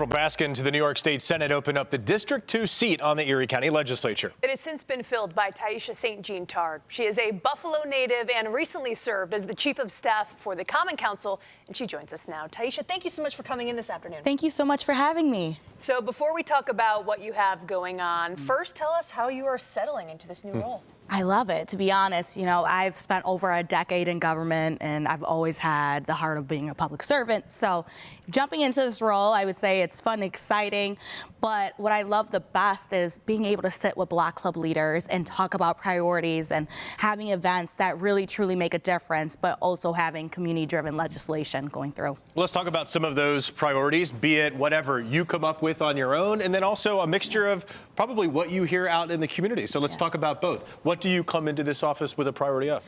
Baskin to the New York State Senate opened up the District 2 seat on the Erie County Legislature. It has since been filled by Taisha St. She is a Buffalo native and recently served as the Chief of Staff for the Common Council, and she joins us now. Taisha, thank you so much for coming in this afternoon. Thank you so much for having me. So before we talk about what you have going on, first tell us how you are settling into this new role. I love it. To be honest, I've spent over a decade in government and I've always had the heart of being a public servant. So jumping into this role, I would say it's fun, exciting. But what I love the best is being able to sit with Block Club leaders and talk about priorities and having events that really truly make a difference, but also having community-driven legislation going through. Let's talk about some of those priorities, be it whatever you come up with on your own, and then also a mixture of probably what you hear out in the community. So let's talk about both. What do you come into this office with a priority of?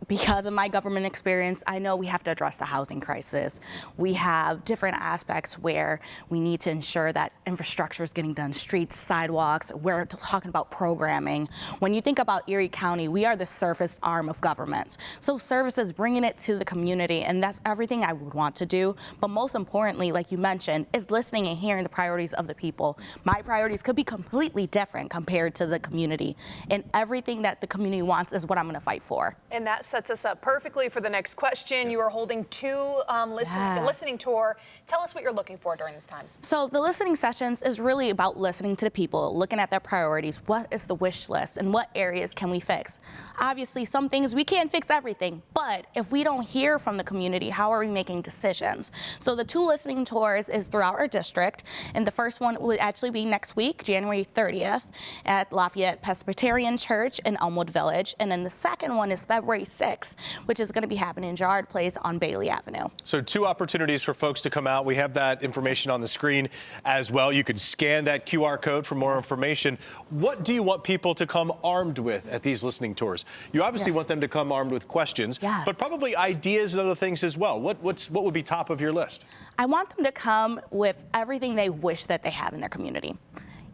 Because of my government experience, I know we have to address the housing crisis. We have different aspects where we need to ensure that infrastructure is getting done, streets, sidewalks. We're talking about programming. When you think about Erie County, we are the service arm of government. So services, bringing it to the community, and that's everything I would want to do. But most importantly, like you mentioned, is listening and hearing the priorities of the people. My priorities could be completely different compared to the community. And everything that the community wants is what I'm going to fight for. And that sets us up perfectly for the next question. You are holding two listening tour. Tell us what you're looking for during this time. So the listening sessions is really about listening to the people, looking at their priorities. What is the wish list and what areas can we fix? Obviously, some things we can't fix everything, but if we don't hear from the community, how are we making decisions? So the two listening tours is throughout our district, and the first one would actually be next week, January 30th, at Lafayette Presbyterian Church in Elmwood Village, and then the second one is February 6th, which is going to be happening in Gerard Place on Bailey Avenue. So two opportunities for folks to come out. We have that information on the screen as well. You can scan that QR code for more information. What do you want people to come armed with at these listening tours? You obviously want them to come armed with questions, but probably ideas and other things as well. What would be top of your list? I want them to come with everything they wish that they have in their community.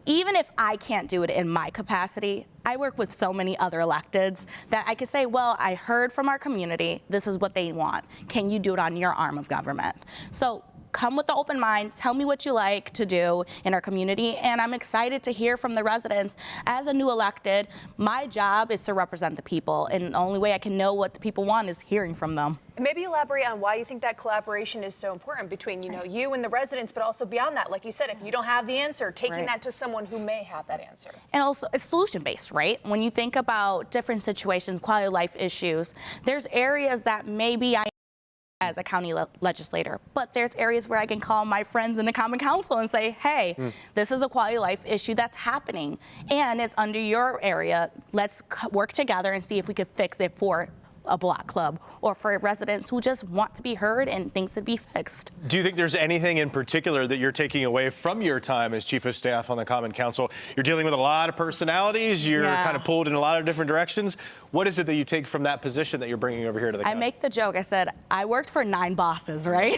Even if I can't do it in my capacity, I work with so many other electeds that I could say, well, I heard from our community, this is what they want. Can you do it on your arm of government? So come with the open mind, tell me what you like to do in our community, and I'm excited to hear from the residents. As a new elected, my job is to represent the people, and the only way I can know what the people want is hearing from them. Maybe elaborate on why you think that collaboration is so important between, you and the residents, but also beyond that. Like you said, if you don't have the answer, taking that to someone who may have that answer. And also, it's solution-based, right? When you think about different situations, quality of life issues, there's areas that maybe I as a county legislator, but there's areas where I can call my friends in the Common Council and say, hey, this is a quality of life issue that's happening, and it's under your area. Let's work together and see if we could fix it for a Block Club or for residents who just want to be heard and things to be fixed. Do you think there's anything in particular that you're taking away from your time as Chief of Staff on the Common Council? You're dealing with a lot of personalities. You're kind of pulled in a lot of different directions. What is it that you take from that position that you're bringing over here to the county? I make the joke. I said, I worked for 9 bosses, right?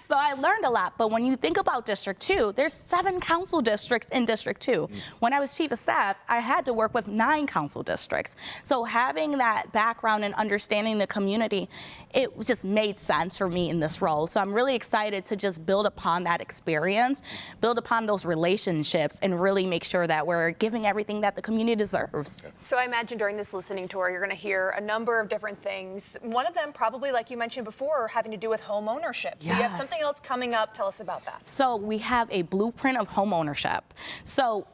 So I learned a lot. But when you think about District 2, there's 7 council districts in District 2. When I was Chief of Staff, I had to work with 9 council districts. So having that background and understanding the community, it just made sense for me in this role. So I'm really excited to just build upon that experience, build upon those relationships, and really make sure that we're giving everything that the community deserves. So I imagine during this listening tour, you're going to hear a number of different things. One of them, probably like you mentioned before, having to do with home ownership. So you have something else coming up. Tell us about that. So we have a blueprint of home ownership. So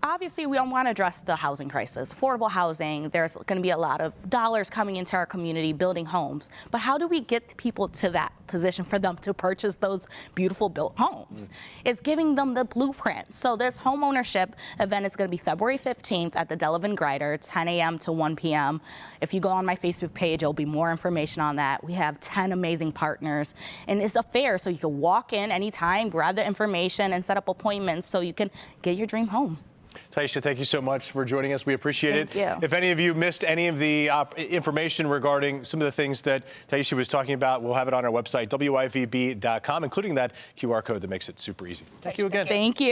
obviously, we want to address the housing crisis, affordable housing. There's going to be a lot of dollars coming into our community building homes. But how do we get people to that position for them to purchase those beautiful built homes? It's giving them the blueprint. So this home ownership event is going to be February 15th at the Delavan Grider, 10 a.m. to 1 p.m. If you go on my Facebook page, there'll be more information on that. We have 10 amazing partners. And it's a fair, so you can walk in anytime, grab the information, and set up appointments so you can get your dream home. Taisha, thank you so much for joining us. We appreciate it. Thank you. If any of you missed any of the information regarding some of the things that Taisha was talking about, we'll have it on our website, WIVB.com, including that QR code that makes it super easy. Thank you again. Thank you.